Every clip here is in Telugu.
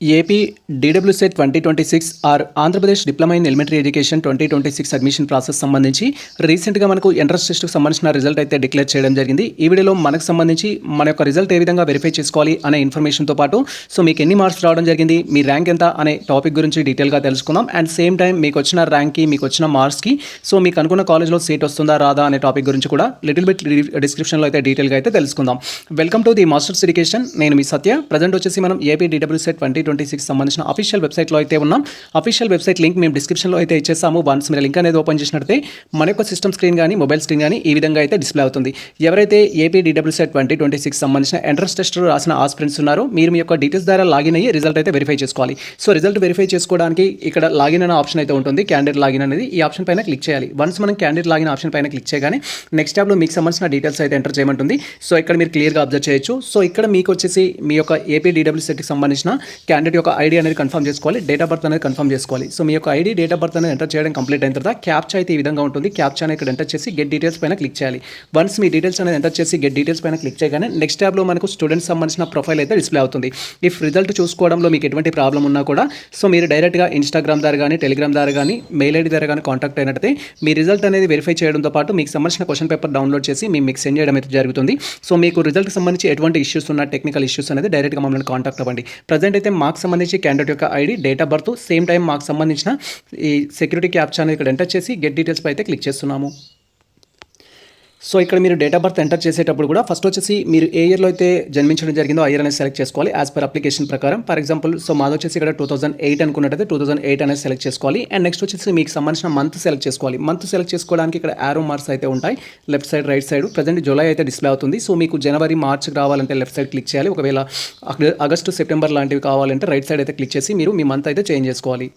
AP DWCET 2026 or Andhra Pradesh diploma in elementary education 2026 admission process సంబంధించి రీసెంట్గా మనకు ఎంట్రన్స్ టెస్ట్కి సంబంధించిన రిజల్ట్ అయితే డిక్లేర్ చేయడం జరిగింది. ఈ వీడియోలో మనకు సంబంధించి మన యొక్క రిజల్ట్ ఏ విధంగా వెరిఫై చేసుకోవాలి అనే ఇన్ఫర్మేషన్తో పాటు సో మీకు ఎన్ని మార్క్స్ రావడం జరిగింది, మీ ర్యాంక్ ఎంత అనే టాపిక్ గురించి డీటెయిల్గా తెలుసుకుందాం. అండ్ సేమ్ టైం మీకు వచ్చిన ర్యాంక్కి, మీకు వచ్చిన మార్క్స్కి సో మీకు అనుకున్న కాలేజ్లో సీట్ వస్తుందా రాదా అనే టాపిక్ గురించి కూడా లిటిల్ బిట్ డిస్క్రిప్షన్లో అయితే డీటెయిల్గా అయితే తెలుసుకుందాం. Welcome to the masters education. నేను మీ సత్య. ప్రజెంట్ వచ్చేసి మనం ఏపీ డీడబ్ల్యూసెట్ 2026 సంబంధించిన అఫీషియల్ వెబ్సైట్లో అయితే ఉన్నాం. అఫీషియల్ వెబ్సైట్ లింక్ మేము డిస్క్రిప్షన్లో అయితే ఇచ్చేసాము. వన్స్ మీరు లింక్ అనేది ఓపెన్ చేసినట్లయితే మన యొక్క సిస్టమ్ స్క్రీన్ కానీ మొబైల్ స్క్రీన్ కానీ ఈ విధంగా అయితే డిస్ప్లే అవుతుంది. ఎవరైతే ఏపీ డీడబ్ల్యూసెట్ 2026 సంబంధించిన ఎంట్రన్స్ టెస్ట్ రాసిన ఆస్పిరెంట్స్ ఉన్నారో మీరు మీ యొక్క డీటెయిల్స్ ద్వారా లాగిన్ అయ్యి రిజల్ట్ అయితే వెరిఫై చేసుకోవాలి. సో రిజల్ట్ వెరిఫై చేసుకోవడానికి ఇక్కడ లాగిన్ అనే ఆప్షన్ అయితే ఉంటుంది. క్యాండిడేట్ లాగిన్ అనేది ఈ ఆప్షన్ పైన క్లిక్ చేయాలి. వన్స్ మనం క్యాండిడేట్ లాగిన్ ఆప్షన్ పైన క్లిక్ చేయగానే నెక్స్ట్ ట్యాబ్లో మీకు సంబంధించిన డీటెయిల్స్ అయితే ఎంటర్ చేయమంటుంది. సో ఇక్కడ మీరు క్లియర్గా అబ్జర్వ్ చేయొచ్చు. సో ఇక్కడ మీకు వచ్చేసి మీ యొక్క ఏపీ డీడబ్ల్యూసెట్కి సంబంధించిన క్యాండిడేట్ యొక్క ఐడి అనేది కన్ఫర్మ్ చేసుకోవాలి, డేట్ ఆఫ్ బర్త్ అనేది కన్ఫర్మ్ చేసుకోవాలి. సో మీ యొక్క ఐడి, డేట్ ఆఫ్ బర్త్ అనేది ఎంటర్ చేయడం కంప్లీట్ అయిన తర్వాత క్యాప్చా అయితే ఈ విధంగా ఉంటుంది. క్యాప్చా అనేది ఇక్కడ ఎంటర్ చేసి గెట్ డీటెయిల్స్ పైన క్లిక్ చేయాలి. వన్స్ మీ డీటెయిల్స్ అనేది ఎంటర్ చేసి గెట్ డీటెయిల్స్ పైన క్లిక్ చేయగానే నెక్స్ట్ ట్యాబ్లో మనకు స్టూడెంట్స్ సంబంధించిన ప్రొఫైల్ అయితే డిస్ప్లే అవుతుంది. ఇఫ్ రిజల్ట్ చూసుకోవడంలో మీకు ఎటువంటి ప్రాబ్లం ఉన్నా కూడా సో మీరు డైరెక్ట్గా ఇన్స్టాగ్రామ్ ద్వారా కానీ, టెలిగ్రామ్ ద్వారా కానీ, మెయిల్ ఐడి ద్వారా కానీ కాంటాక్ట్ అయినట్టయితే మీ రిజల్ట్ అనేది వెరిఫై చేయడంతో పాటు మీకు సంబంధించిన క్వశ్చన్ పేపర్ డౌన్లోడ్ చేసి మీకు సెండ్ చేయడం అయితే జరుగుతుంది. సో మీకు రిజల్ట్కి సంబంధించి ఎటువంటి ఇష్యూస్ ఉన్న, టెక్నికల్ ఇష్యూస్ అనేది డైరెక్ట్గా మమ్మల్ని కాంటాక్ట్ అవ్వండి. ప్రజెంట్ అయితే మాకు సంబంధించి క్యాండిడేట్ యొక్క ID, date of birth, same time మాకు సంబంధించిన ఈ సెక్యూరిటీ క్యాప్చా అనేది ఇక్కడ ఎంటర్ చేసి గెట్ డీటెయిల్స్ పై అయితే క్లిక్ చేస్తున్నాము. సో ఇక్కడ మీరు డేట్ ఆఫ్ బర్త్ ఎంటర్ చేసేటప్పుడు కూడా ఫస్ట్ వచ్చేసి మీరు ఏ ఇయర్లో అయితే జన్మించడం జరిగిందో ఆ ఇయర్ అనేది సెలెక్ట్ చేసుకోవాలి యాజ్ పర్ అప్లికేషన్ ప్రకారం. ఫర్ ఎగ్జాంపుల్ సో మాది వచ్చేసి ఇక్కడ 2008 అనుకున్నట్టయితే 2008 అనేది సెలెక్ట్ చేసుకోవాలి. అండ్ నెక్స్ట్ వచ్చేసి మీకు సంబంధించిన మంత్ సెలెక్ట్ చేసుకోవాలి. మంత్ సెలెక్ట్ చేసుకోవడానికి ఇక్కడ యారో మార్క్స్ అయితే ఉంటాయి left side, right side. Present July అయితే డిస్ప్లే అవుతుంది. సో మీకు జనవరి, మార్చ్ రావాలంటే లెఫ్ట్ సైడ్ క్లిక్ చేయాలి. ఒకవేళ ఆగస్టు, సెప్టెంబర్ లాంటివి కావాలంటే రైట్ సైడ్ అయితే క్లిక్ చేసి మీరు మీ మంత్ అయితే చేంజ్ చేసుకోవాలి.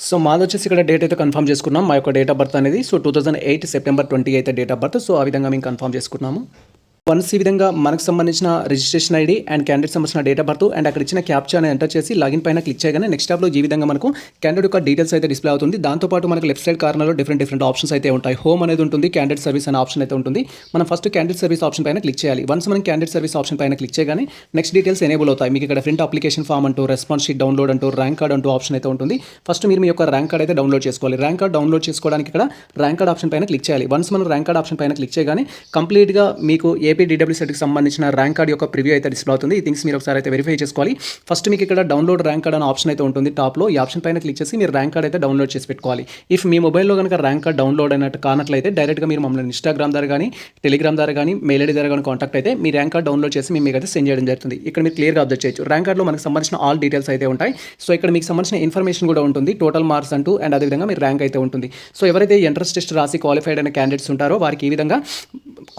సో మాది వచ్చేసి ఇక్కడ డేట్ అయితే కన్ఫర్మ్ చేసుకున్నాం. మా యొక్క డేట్ ఆఫ్ బర్త్ అనేది సో 2008 సెప్టెంబర్ 20 అయితే డేట్ ఆఫ్ బర్త్. సో ఆ విధంగా మేము కన్ఫర్మ్ చేసుకున్నాము. వన్స్ ఈ విధంగా మనకు సంబంధించిన రిజిస్ట్రేషన్ ఐడి అండ్ క్యాండిడేట్ సంబంధించిన డేట్ ఆఫ్ బర్త్ అండ్ అక్కడ ఇచ్చిన క్యాప్చా అని ఎంటర్ చేసి లాగిన్ పైన క్లిక్ చేయగానే నెక్స్ట్ ట్యాబ్లో ఈ విధంగా మనకు క్యాండిడేట్ యొక్క డీటెయిల్స్ అయితే డిస్ప్లే అవుతుంది. దాంతోపాటు మనకు లెఫ్ట్ సైడ్ కార్నర్లో డిఫరెంట్ ఆప్షన్స్ అయితే ఉంటాయి. హోమ్ అనేది ఉంటుంది, క్యాండిడేట్ సర్వీస్ అనే ఆప్షన్ అయితే ఉంటుంది. మనం ఫస్ట్ క్యాండిడేట్ సర్వీస్ ఆప్షన్ పైన క్లిక్ చేయాలి. వన్స్ మనం క్యాండిడేట్ సర్వీస్ ఆప్షన్ పైన క్లిక్ చేయగానే నెక్స్ట్ డీటెయిల్స్ ఎనేబుల్ అవుతాయి. మీకు ఇక్కడ ప్రింట్ అప్లికేషన్ ఫామ్ అంటూ, రెస్పాన్స్ షీట్ డౌన్లోడ్ అంటూ, ర్యాంక్ కార్డ్ అంటూ ఆప్షన్ అయితే ఉంటుంది. ఫస్ట్ మీరు మీ యొక్క ర్యాంక్ కార్డ్ అయితే డౌన్లోడ్ చేసుకోవాలి. ర్యాంక్ కార్డ్ డౌన్లోడ్ చేసుకోవడానికి ఇక్కడ ర్యాంక్ కార్డ్ ఆప్షన్ పైన క్లిక్ చేయాలి. వన్స్ మనం ర్యాంక్ కార్డ్ ఆప్షన్ పైన క్లిక్ చేయగానే కంప్లీట్గా మీకు ఏపీ డీడబ్ల్యూసెట్కి సంబంధించిన ర్యాంక్ కార్డ్ యొక్క ప్రివ్యూ అయితే డిస్ప్లే అవుతుంది. ఈ థింగ్స్ మీరు ఒకసారి అయితే వెరిఫై చేసుకోవాలి. ఫస్ట్ మీకు ఇక్కడ డౌన్లోడ్ ర్యాంక్ కార్డ్ అనే ఆప్షన్ అయితే ఉంటుంది టాప్లో. ఈ ఆప్షన్ పైన క్లిక్ చేసి మీరు ర్యాంక్ కార్డ్ అయితే డౌన్లోడ్ చేసి పెట్టుకోవాలి. ఇఫ్ మీ మొబైల్లో కనుక ర్యాంక్ కార్డ్ డౌన్లోడ్ అయినట్టు కానట్లయితే డైరెక్ట్గా మీరు మమ్మల్ని ఇన్స్టాగ్రామ్ ద్వారా కానీ, టెలిగ్రామ్ ద్వారా కానీ, మెయిల్ ఐడి ద్వారా కానీ కాంటాక్ట్ అయితే మీ ర్యాంక్ కార్డ్ డౌన్లోడ్ చేసి మీకు అయితే సెండ్ చేయడం జరుగుతుంది. ఇక్కడ మీరు క్లియర్గా అబ్జర్వ్ చేయొచ్చు. ర్యాంక్ కార్డ్లో మనకు సంబంధించిన ఆల్ డీటెయిల్స్ అయితే ఉంటాయి. సో ఇక్కడ మీకు సంబంధించిన ఇన్ఫర్మేషన్ కూడా ఉంటుంది, టోటల్ మార్క్స్ అంటూ, అండ్ అదేవిధంగా మీ ర్యాంక్ అయితే ఉంటుంది. సో ఎవరైతే ఎంట్రన్స్ టెస్ట్ రాసి క్వాలిఫైడ్ అయిన క్యాండిడేట్స్ ఉంటారో వారికి ఈ విధంగా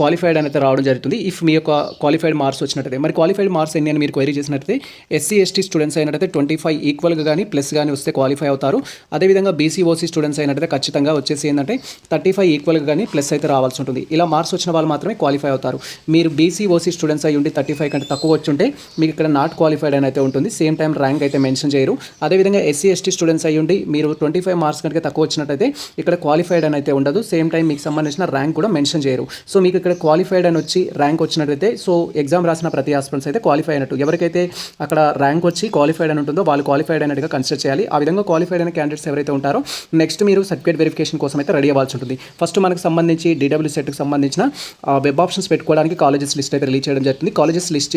క్వాలిఫైడ్ అనేది రావడం జరుగుతుంది. ఇఫ్ మీ యొక్క క్వాలిఫైడ్ మార్క్స్ వచ్చినట్టయితే, మరి క్వాలిఫైడ్ మార్క్స్ ఎన్ని అని మీరు క్వైరీ చేసినట్టయితే ఎస్సీ ఎస్టీ స్టూడెంట్స్ అయినట్టయితే 25 ఈక్వల్గా కానీ ప్లస్ కానీ వస్తే క్వాలిఫై అవుతారు. అదేవిధంగా బీసీ ఓసీ స్టూడెంట్స్ అయినట్టయితే ఖచ్చితంగా వచ్చేసి ఏంటంటే 35 ఈక్వల్గా కానీ ప్లస్ అయితే రావాల్సి ఉంటుంది. ఇలా మార్క్స్ వచ్చిన వాళ్ళు మాత్రమే క్వాలిఫై అవుతారు. మీరు బీసీ ఓసీ స్టూడెంట్స్ అయ్యి ఉండి 35 కంటే తక్కువ వచ్చి ఉంటే మీకు ఇక్కడ నాట్ క్వాలిఫైడ్ అని అయితే ఉంటుంది. సేమ్ టైం ర్యాంక్ అయితే మెన్షన్ చేయరు. అదేవిధంగా ఎస్సీ ఎస్టీ స్టూడెంట్స్ అయ్యి ఉండి మీరు 25 మార్క్స్ కంటే తక్కువ వచ్చినట్టయితే ఇక్కడ క్వాలిఫైడ్ అని అయితే ఉండదు. సేమ్ టైం మీకు సంబంధించిన ర్యాంక్ కూడా మెన్షన్ చేయరు. సో మీకు ఇక్కడ క్వాలిఫైడ్ అని వచ్చి ర్యాంక్ వచ్చినట్టయితే సో ఎగ్జామ్ రాసిన ప్రతి ఆస్పిరెంట్స్ అయితే క్వాలిఫై అయినట్టు. ఎవరికైతే అక్కడ ర్యాంక్ వచ్చి క్వాలిఫైడ్ అని ఉంటుందో వాళ్ళు క్వాలిఫైడ్ అయినట్టుగా కన్సిడర్ చేయాలి. ఆ విధంగా క్వాలిఫైడ్ అయిన క్యాండిడేట్స్ ఎవరైతే ఉంటారో నెక్స్ట్ మీరు సర్టిఫికేట్ వెరిఫికేషన్ కోసం అయితే రెడీ అవ్వాల్సి ఉంటుంది. ఫస్ట్ మనకు సంబంధించి డీడబ్ల్యూసెట్కి సంబంధించిన వెబ్ ఆప్షన్స్ పెట్టుకోవడానికి కాలేజెస్ లిస్ట్ అయితే రిలీజ్ చేయడం జరుగుతుంది. కాలేజెస్ లిస్ట్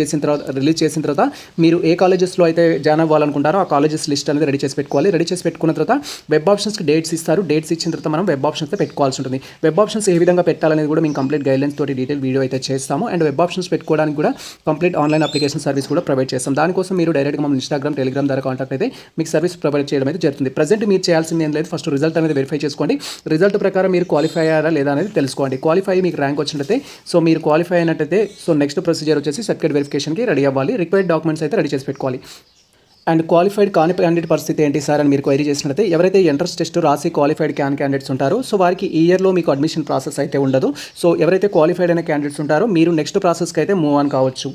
రిలీజ్ చేసిన తర్వాత మీరు ఏ కాలేజెస్లో అయితే జాయిన్ అవ్వాలనుకుంటారో ఆ కాలేజెస్ లిస్ట్ అనేది రెడీ చేసి పెట్టుకోవాలి. రెడీ చేసి పెట్టుకున్న తర్వాత వెబ్ ఆప్షన్స్కి డేట్స్ ఇస్తారు. డేట్స్ ఇచ్చిన తర్వాత మనం వెబ్ ఆప్షన్స్ పెట్టుకోవాల్సి ఉంటుంది. వెబ్ ఆప్షన్స్ ఏ విధంగా పెట్టాలనేది కూడా మేము కంప్లీట్ గైడ్లైన్స్ తోటి డీటెయిల్ వీడియో అయితే చేస్తాము. అండ్ వెబ్ ఆప్షన్స్ పెట్టుకోవడానికి కూడా కంప్లీట్ ఆన్లైన్ అప్లికేషన్ సర్వీస్ కూడా ప్రొవైడ్ చేస్తాం. దానికోసం మీరు డైరెక్ట్గా మనం ఇన్స్టాగ్రామ్, టెలిగ్రామ్ ద్వారా కాంటాక్ట్ అయితే మీకు సర్వీస్ ప్రొవైడ్ చేయడం అయితే జరుగుతుంది. ప్రజెంట్ మీరు చేయాల్సింది ఏం లేదు, ఫస్ట్ రిజల్ట్ అనేది వెరిఫై చేసుకోండి. రిజల్ట్ ప్రకారం మీరు క్వాలిఫై అయ్యారా లేదా అనేది తెలుసుకోండి. క్వాలిఫై మీకు ర్యాంక్ వచ్చినట్టయితే సో మీరు క్వాలిఫై అయినట్టయితే సో నెక్స్ట్ ప్రొసీజర్ వచ్చేసి సర్టిఫికేట్ వెరిఫికేషన్కి రెడీ అవ్వాలి. రిక్వైర్డ్ డాక్యుమెంట్స్ అయితే రెడీ చేసి పెట్టుకోవాలి. అండ్ క్వాలిఫైడ్ కాని క్యాండిడేట్ పరిస్థితి ఏంటి సార్ అని మీరు క్వైరీ చేసినట్లయితే ఎవరైతే ఎంట్రన్స్ టెస్ట్ రాసి క్వాలిఫైడ్ క్యాండిడేట్స్ ఉంటారో సో వారికి ఈ ఇయర్లో మీకు అడ్మిషన్ ప్రాసెస్ అయితే ఉండదు. సో ఎవరైతే క్వాలిఫైడ్ అయిన క్యాండిడేట్స్ ఉంటారో మీరు నెక్స్ట్ ప్రాసెస్కి అయితే మూవ్ ఆన్ కావచ్చు.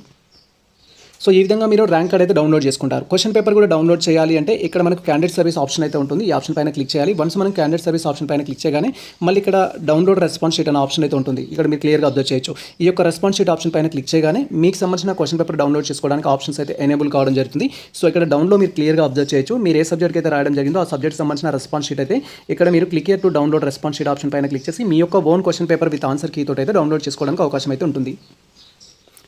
సో ఈ విధంగా మీరు ర్యాంక్ కార్డ్ అయితే డౌన్లోడ్ చేసుకుంటారు. క్వశ్చన్ పేపర్ కూడా డౌన్లోడ్ చేయాలి అంటే ఇక్కడ మనకు క్యాండిడేట్ సర్వీస్ ఆప్షన్ అయితే ఉంటుంది. ఈ ఆప్షన్ పైన క్లిక్ చేయాలి. వన్స్ మనం క్యాండిడేట్ సర్వీస్ ఆప్షన్ పైన క్లిక్ చేయగానే మళ్ళీ ఇక్కడ డౌన్లోడ్ రెస్పాన్స్ షీట్ అనే ఆప్షన్ అయితే ఉంటుంది. ఇక్కడ మీరు క్లియర్గా అబ్జర్వ్ చేయొచ్చు. ఈ యొక్క రెస్పాన్స్ షీట్ ఆప్షన్ పైన క్లిక్ చేయగానే మీకు సంబంధించిన క్వశ్చన్ పేపర్ డౌన్లోడ్ చేసుకోవడానికి ఆప్షన్స్ అయితే ఎనేబుల్ కావడం జరుగుతుంది. సో ఇక్కడ డౌన్లో మీరు క్లియర్గా అబ్జర్వ్ చేయొచ్చు. మీరు ఏ సబ్జెక్ట్కి అయితే రాయడం జరిగిందో ఆ సబ్జెక్ట్ సంబంధించిన రెస్పాన్స్ షీట్ అయితే ఇక్కడ మీరు click to download response sheet option పైన క్లిక్ చేసి మీ యొక్క own question paper with answer key తోటి అయితే డౌన్లోడ్ చేసుకోవడానికి అవకాశం అయితే ఉంటుంది.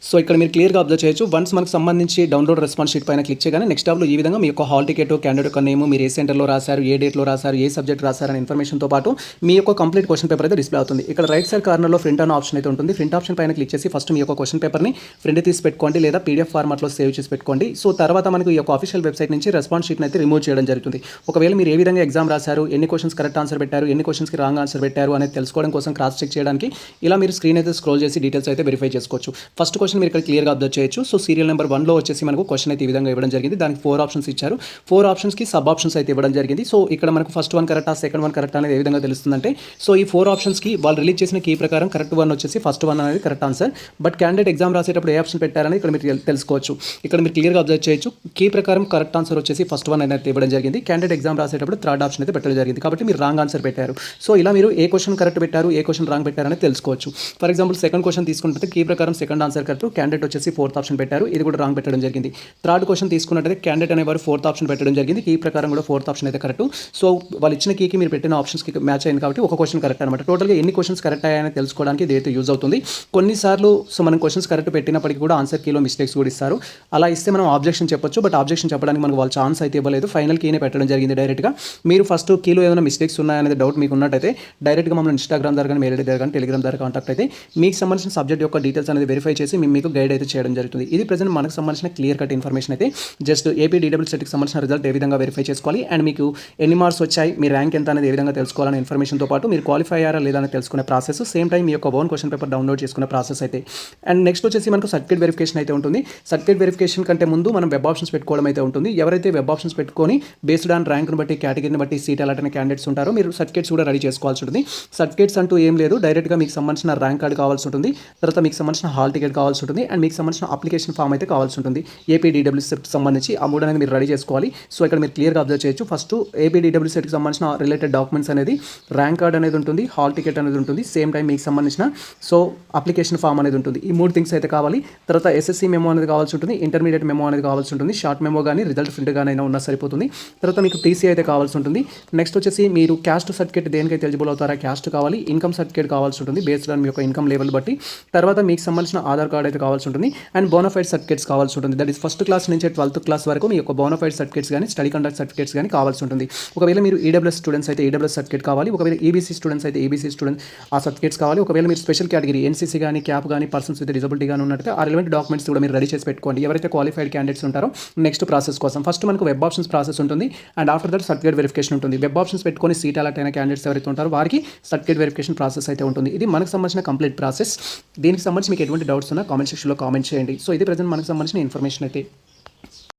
సో ఇక్కడ మీరు క్లియర్గా అబ్జర్వ్ చేయొచ్చు. వన్స్ మనకు సంబంధించి డౌన్లోడ్ రెస్పాన్స్ షీట్ పైన క్లిక్ చేయగానే నెక్స్ట్ టాబ్లో ఈ విధంగా మీ యొక్క హాల్ టికెట్, క్యాండిడేట్ యొక్క నేమ్, మీరు ఏ సెంటర్లో రాశారు, ఏ డేట్లో రాశారు, ఏ సబ్జెక్ట్ రాశారు అనే ఇన్ఫర్మేషన్తో పాటు మీ యొక్క కంప్లీట్ క్వశ్చన్ పేపర్ అయితే డిస్ప్లే అవుతుంది. ఇక్కడ రైట్ సైడ్ కార్నర్లో ప్రింట్ అనే ఆప్షన్ అయితే ఉంటుంది. ప్రింట్ ఆప్షన్ పైన క్లిక్ చేసి ఫస్ట్ మీ యొక్క క్వశ్చన్ పేపర్ని ప్రింట్ తీసి పెట్టుకోండి లేదా పీడిఎఫ్ ఫార్మాట్లో సేవ్ చేసి పెట్టుకోండి. సో తర్వాత మనకు ఈ యొక్క ఆఫీషియల్ వెబ్సైట్ నుంచి రెస్పాన్స్ షీట్ని అయితే రిమూవ్ చేయడం జరుగుతుంది. ఒకవేళ మీరు ఏ విధంగా ఎగ్జామ్ రాశారు, ఎన్ని క్వశ్చన్స్ కరెక్ట్ ఆన్సర్ పెట్టారు, ఎన్ని క్వశ్చన్స్కి రాంగ్ ఆన్సర్ పెట్టారు అనేది తెలుసుకోవడం కోసం క్రాస్ చెక్ చేయడానికి ఇలా మీరు స్క్రీన్ అయితే స్క్రోల్ చేసి డీటెయిల్స్ అయితే వెరిఫై చేసుకోవచ్చు. ఫస్ట్ క్వశ్చన్ మీరు ఇక్కడ క్లియర్గా అబ్జర్వ్ చేయొచ్చు. సో సీరియల్ నెంబర్ 1లో వచ్చేసి మనకు క్వశ్చన్ అయితే ఈ విధంగా ఇవ్వడం జరిగింది. దానికి 4 ఆప్షన్స్ ఇచ్చారు. 4 ఆప్షన్స్కి సబ్ ఆప్షన్స్ అయితే ఇవ్వడం జరిగింది. సో ఇక్కడ మనకు ఫస్ట్ వన్ కరెక్టా, సెకండ్ వన్ కరెక్ట్ అనేది ఏ విధంగా తెలుస్తుందంటే, సో ఈ 4 ఆప్షన్స్కి వాళ్ళు రిలీజ్ చేసిన కీ ప్రకారం కరెక్ట్ వన్ వచ్చేసి ఫస్ట్ వన్ అనేది correct answer. But candidate exam రాసేటప్పుడు ఏ ఆప్షన్ పెట్టారని ఇక్కడ మీరు తెలుసుకోవచ్చు. ఇక్కడ మీరు క్లియర్గా అబ్జర్వ్ చేయొచ్చు. కీ ప్రకారం కరెక్ట్ ఆన్సర్ వచ్చేసి ఫస్ట్ వన్ అనేది ఇవ్వడం జరిగింది. క్యాండిడేట్ ఎగ్జామ్ రాసేటప్పుడు థర్డ్ ఆప్షన్ అయితే పెట్టడం జరిగింది. కాబట్టి మీరు రాంగ్ ఆన్సర్ పెట్టారు. సో ఇలా మీరు ఏ క్వశ్చన్ కరెక్ట్ పెట్టారు, ఏ క్వశ్చన్ రాంగ్ పెట్టారని తెలుసుకోవచ్చు. ఫర్ ఎగ్జాంపుల్ సెకండ్ క్వశ్చన్ తీసుకుంటే కీ ప్రకారం సెకండ్ ఆన్సర్ కరెక్ట్, క్యాండిడేట్ వచ్చేసి ఫోర్త్ ఆప్షన్ పెట్టారు, ఇది కూడా రాంగ్ పెట్టడం జరిగింది. థర్డ్ క్వశ్చన్ తీసుకున్నట్టయితే క్యాండిడేట్ అనేవారు ఫోర్త్ ఆప్షన్ పెట్టడం జరిగింది. కీ ప్రకారం కూడా ఫోర్త్ ఆప్షన్ అయితే కరెక్ట్. సో వాళ్ళు ఇచ్చిన కీకి మీరు పెట్టిన ఆప్షన్స్కి మ్యాచ్ అయింది కాబట్టి ఒక క్వశ్చన్ కరెక్ట్ అనమాట. టోటల్గా ఎన్ని క్వశ్చన్స్ కరెక్ట్ అయ్యాయని తెలుసుకోవడానికి ఇది అయితే యూజ్ అవుతుంది. కొన్నిసార్లు సో మనం క్వశ్చన్స్ కరెక్ట్ పెట్టినప్పటికీ కూడా ఆన్సర్ కీలో మిస్టేక్స్ కూడా ఇస్తారు. అలా ఇస్తే మనం ఆబ్జెక్షన్ చెప్పొచ్చు. బట్ ఆబ్జెక్షన్ చెప్పడానికి మనకు వాళ్ళు ఛాన్స్ అయితే ఇవ్వలేదు. ఫైనల్ కీనే పెట్టడం జరిగింది డైరెక్ట్గా. మీరు ఫస్ట్ కీలో ఏమైనా మిస్టేక్స్ ఉన్నాయనేది డౌట్ మీకు ఉన్నట్టయితే డైరెక్ట్గా మమ్మల్ని ఇన్స్టాగ్రామ్ ద్వారా కానీ, మెయిల్ ఐడి ద్వారా కానీ, టెలిగ్రామ్ ద్వారా కాంటాక్ట్ అయితే మీకు సంబంధించిన సబ్జెక్ట్ యొక్క డీటెయిల్స్ అనేది వెరిఫై చేసి మీకు గైడ్ అయితే చేయడం జరుగుతుంది. ఇది ప్రజెంట్ మనకు సంబంధించిన క్లియర్ కట్ ఇన్ఫర్మేషన్ అయితే. జస్ట్ ఏపీ DWSETకి సంబంధించిన రిజల్ట్ ఏ విధంగా వెరిఫై చేసుకోవాలి అండ్ మీకు ఎన్ని మార్క్స్ వచ్చాయి, మీ ర్యాంక్ ఎంత అనేది ఏ విధంగా తెలుసుకోవాలనే ఇన్ఫర్మేషన్తో పాటు మీరు క్వాలిఫై అయ్యారా లేదా అని తెలుసుకునే ప్రాసెస్, సేమ్ టైం మీ యొక్క ఓన్ క్వశ్చన్ పేపర్ డౌన్లోడ్ చేసుకునే ప్రాసెస్ అయితే. అండ్ నెక్స్ట్ వచ్చేసి మనకు సర్టిఫికేట్ వెరిఫికేషన్ అయితే ఉంటుంది. సర్టిఫికేట్ వెరిఫికేషన్ కంటే ముందు మనం వెబ్ ఆప్షన్స్ పెట్టుకోవడం అయితే ఉంటుంది. ఎవరైతే వెబ్ ఆప్షన్స్ పెట్టుకొని బేస్డ్ ఆన్ ర్యాంక్ను బట్టి, కేటగిరీని బట్టి సీట్ అలాట్ అయిన క్యాండిడేట్స్ ఉంటారో మీరు సర్టిఫికేట్స్ కూడా రెడీ చేసుకోవాల్సి ఉంటుంది. సర్టిఫికేట్స్ అంటూ ఏం లేదు, డైరెక్ట్గా మీకు సంబంధించిన ర్యాంక్ కార్డ్ కావాల్సి ఉంటుంది, తర్వాత మీకు సంబంధించిన హాల్ టికెట్ కావాల్సి ఉంటుంది అండ్ మీకు సంబంధించిన అప్లికేషన్ ఫామ్ అయితే కావాల్సి ఉంటుంది. ఏపీ DWSET సంబంధించి ఆ మూడు అనేది మీరు రెడీ చేసుకోవాలి. సో ఇక్కడ మీరు క్లియర్గా అబ్జర్వ్ చేయొచ్చు. ఫస్ట్ ఏపీ DWSETకి సంబంధించిన రిలేటెడ్ డాక్యుమెంట్స్ అనేది ర్యాంక్ కార్డ్ అనేది ఉంటుంది, హాల్ టికెట్ అనేది ఉంటుంది, సేమ్ టైం మీకు సంబంధించిన సో అప్లికేషన్ ఫామ్ అనేది ఉంటుంది. ఈ 3 థింగ్స్ అయితే కావాలి. తర్వాత SSC మెమో అనేది కావాల్సి ఉంటుంది, ఇంటర్మీడియట్ మెమో అనేది కావాల్సి ఉంటుంది, షార్ట్ మెమో కానీ రిజల్ట్ ప్రింట్ కానీ అయినా ఉన్నా సరిపోతుంది. తర్వాత మీకు TC అయితే కావాల్సి ఉంటుంది. నెక్స్ట్ వచ్చేసి మీరు క్యాస్ట్ సర్టిఫికేట్ దేనికైతే ఎలిజిబుల్ అవుతారా క్యాస్ట్ కావాలి, ఇన్కమ్ సర్టిఫికేట్ కావాల్సి ఉంటుంది బేస్డ్ ఆన్ మీ యొక్క ఇన్కమ్ లెవెల్ బట్టి. తర్వాత మీకు సంబంధించిన ఆధార్ కార్డ్ అయితే కావాల్సి ఉంటుంది అండ్ బోనఫైడ్ సర్టిఫికేట్స్ కావాల్సి ఉంటుంది. దట్ ఈస్ ఫస్ట్ క్లాస్ నుంచి 12th క్లాస్ వరకు మీ యొక్క బోనఫైడ్ సర్టిఫికేట్స్ కానీ, స్టడీ కండక్ట్ సర్టిఫికేట్స్ కానీ కావాల్సి ఉంటుంది. ఒకవేళ మీరు EWS స్టూడెంట్స్ అయితే EWS సర్టిఫికేట్ కావాలి, ఒకవేళ EBC స్టూడెంట్స్ అయితే EBC స్టూడెంట్ ఆ సర్టిఫికేట్స్ కావాలి. ఒకవేళ మీరు స్పెషల్ కేటగిరీ NCC కానీ, క్యాప్ కానీ, పర్సన్స్ విత్ డిజబిలిటీ కానీ ఉన్నట్టు ఆ రిలవెంట్ డాక్యుమెంట్స్ కూడా మీరు రెడీ చేసి పెట్టుకోండి. ఎవరైతే క్వాలిఫైడ్ క్యాండిడేట్స్ ఉంటారో నెక్స్ట్ ప్రాసెస్ కోసం ఫస్ట్ మనకు వెబ్ ఆప్షన్స్ ప్రాసెస్ ఉంటుంది and after that certificate verification ఉంటుంది. వెబ్ ఆప్షన్స్ పెట్టుకొని సీట్ అలాట్ అయిన క్యాండిడేట్స్ ఎవరైతే ఉంటారో వారికి సర్టిఫికేట్ వెరిఫికేషన్ ప్రాసెస్ అయితే ఉంటుంది. ఇది మనకు సంబంధించిన కంప్లీట్ ప్రాసెస్. దీనికి సంబంధించి మీకు ఎటువంటి డౌట్స్ ఉన్నా కామెంట్ సెక్షన్లో కామెంట్ చేయండి. సో ఇది ప్రజెంట్ మనకు సంబంధించిన ఇన్ఫర్మేషన్ అయితే.